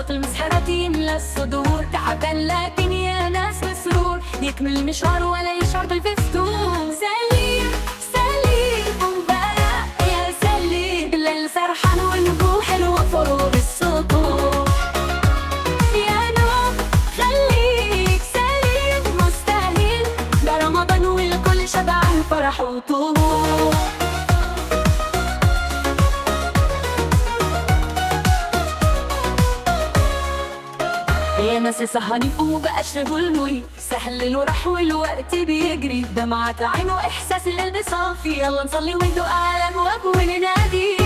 صوت المسحرات يملى الصدور، تعبان لكن يا ناس مسرور، يكمل المشوار ولا يشعر بالفتور. سليم سليم ومبارك يا سليم، الليل سرحان والنجوم حلوة فوق السطور. يا نوم خليك سليم مستاهل، ده رمضان والكل شبعان فرح وطهور. يا ناس سهرانين ومبقاش غلوي، سهل وراح والوقت بيجري، دمعة عين واحساس القلب صافي، يلا نصلي وندق على الابواب وننادي.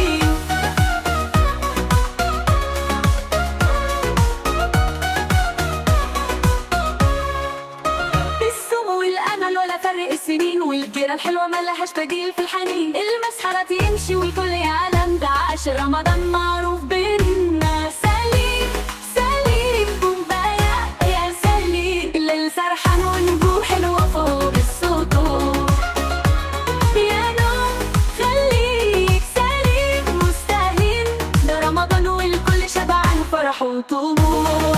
السم والامل ولا فرق السنين، والجيرة الحلوة ملهاش بديل في الحنين، المسحرة تمشي والكل يعلم، ده عاشر رمضان معروف بينا. سليم سليم ومبارك يا سليم، الليل سرحان والنجوم حلوة فوق السطور. يا نوم خليك سليم مستاهل، ده رمضان والكل شبعان فرح وطهور.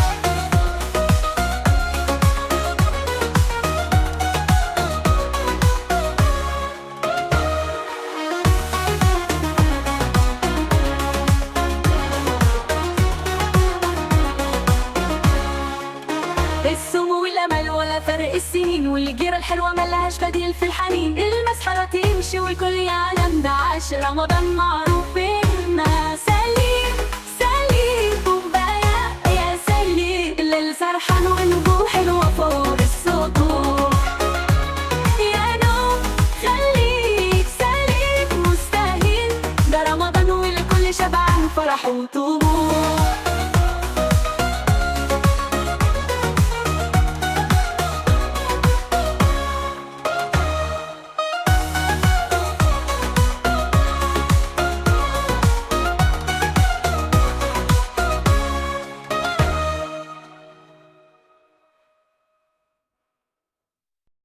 السم والامل ولا فرق السنين، والجيرة الحلوة ملهاش بديل في الحنين، المسحرة تمشي والكل يعلم، ده عاشر رمضان معروف بينا. سليم سليم ومبارك يا سليم، الليل سرحان والنجوم حلوة فوق السطور. يا نوم خليك سليم مستاهل، ده رمضان والكل شبعان فرح وطهور.